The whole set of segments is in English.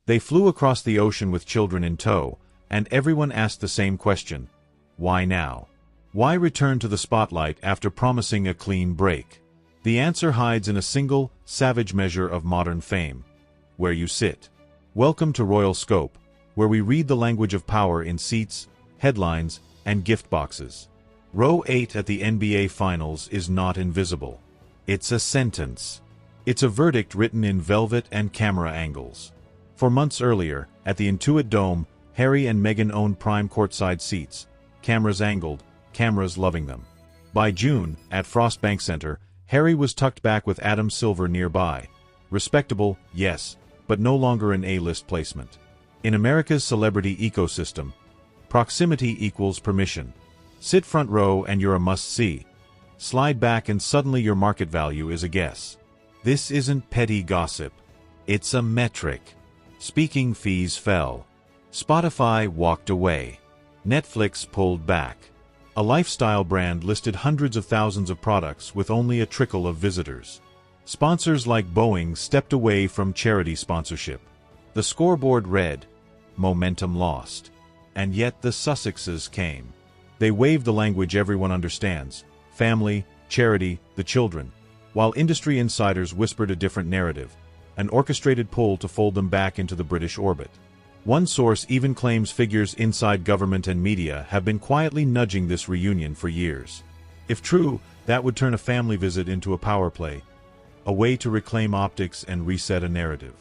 They flew across the ocean with children in tow, and everyone asked the same question: why now? Why return to the spotlight after promising a clean break? The answer hides in a single, savage measure of modern fame: where you sit. Welcome to Royal Scope, where we read the language of power in seats, headlines, and gift boxes. Row 8 at the NBA Finals is not invisible. It's a sentence. It's a verdict written in velvet and camera angles. For months earlier, at the Intuit Dome, Harry and Meghan owned prime courtside seats, cameras angled, cameras loving them. By June, at Frost Bank Center, Harry was tucked back with Adam Silver nearby. Respectable, yes, but no longer an A-list placement. In America's celebrity ecosystem, proximity equals permission. Sit front row and you're a must-see. Slide back and suddenly your market value is a guess. This isn't petty gossip. It's a metric. Speaking fees fell. Spotify walked away. Netflix pulled back. A lifestyle brand listed hundreds of thousands of products with only a trickle of visitors. Sponsors like Boeing stepped away from charity sponsorship. The scoreboard read, "Momentum lost." And yet the Sussexes came. They waved the language everyone understands: family, charity, the children, while industry insiders whispered a different narrative, an orchestrated pull to fold them back into the British orbit. One source even claims figures inside government and media have been quietly nudging this reunion for years. If true, that would turn a family visit into a power play, a way to reclaim optics and reset a narrative.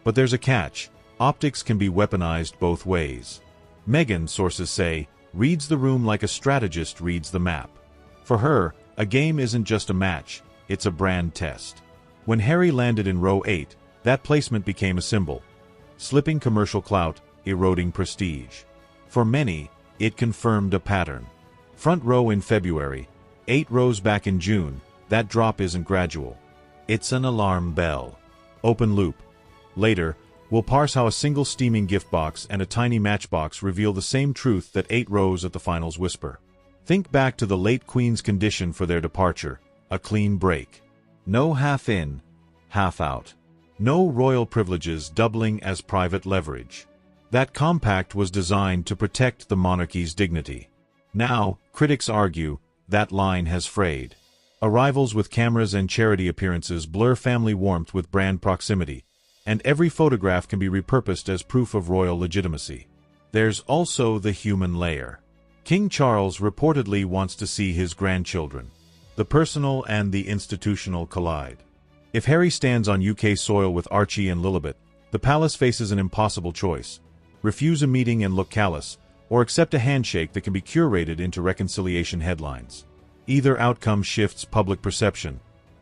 But there's a catch: optics can be weaponized both ways. Meghan, sources say, reads the room like a strategist reads the map. For her, a game isn't just a match, it's a brand test. When Harry landed in row 8, that placement became a symbol. Slipping commercial clout, eroding prestige. For many, it confirmed a pattern. Front row in February, 8 rows back in June, that drop isn't gradual. It's an alarm bell. Open loop. Later, we'll parse how a single steaming gift box and a tiny matchbox reveal the same truth that 8 rows at the finals whisper. Think back to the late Queen's condition for their departure: a clean break. No half in, half out. No royal privileges doubling as private leverage. That compact was designed to protect the monarchy's dignity. Now, critics argue, that line has frayed. Arrivals with cameras and charity appearances blur family warmth with brand proximity, and every photograph can be repurposed as proof of royal legitimacy. There's also the human layer. King Charles reportedly wants to see his grandchildren. The personal and the institutional collide. If Harry stands on UK soil with Archie and Lilibet, the palace faces an impossible choice: refuse a meeting and look callous, or accept a handshake that can be curated into reconciliation headlines. Either outcome shifts public perception,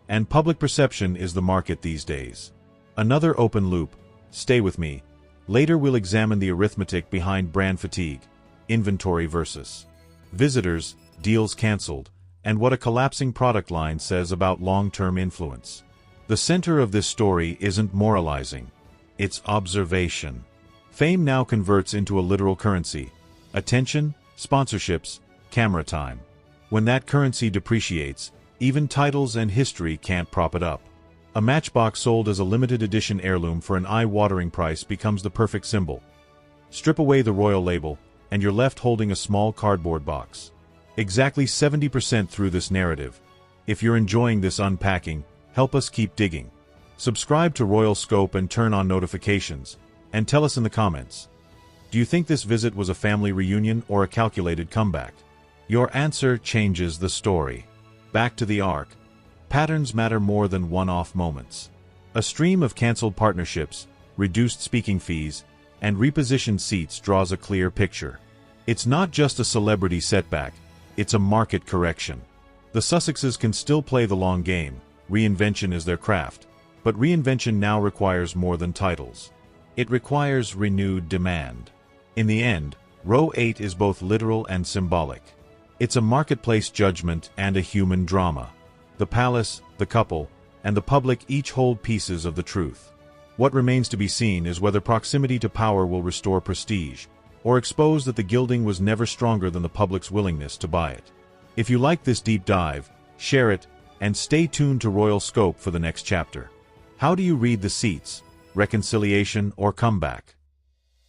and public perception is the market these days. Another open loop. Stay with me. Later we'll examine the arithmetic behind brand fatigue, inventory versus visitors, deals cancelled, and what a collapsing product line says about long-term influence. The center of this story isn't moralizing, it's observation. Fame now converts into a literal currency: attention, sponsorships, camera time. When that currency depreciates, even titles and history can't prop it up. A matchbox sold as a limited edition heirloom for an eye-watering price becomes the perfect symbol. Strip away the royal label, and you're left holding a small cardboard box. Exactly 70% through this narrative. If you're enjoying this unpacking, help us keep digging. Subscribe to Royal Scope and turn on notifications, and tell us in the comments. Do you think this visit was a family reunion or a calculated comeback? Your answer changes the story. Back to the arc. Patterns matter more than one-off moments. A stream of cancelled partnerships, reduced speaking fees, and repositioned seats draws a clear picture. It's not just a celebrity setback, it's a market correction. The Sussexes can still play the long game. Reinvention is their craft. But reinvention now requires more than titles. It requires renewed demand. In the end, row 8 is both literal and symbolic. It's a marketplace judgment and a human drama. The palace, the couple, and the public each hold pieces of the truth. What remains to be seen is whether proximity to power will restore prestige, or expose that the gilding was never stronger than the public's willingness to buy it. If you like this deep dive, share it, and stay tuned to Royal Scope for the next chapter. How do you read the seats? reconciliation, or comeback.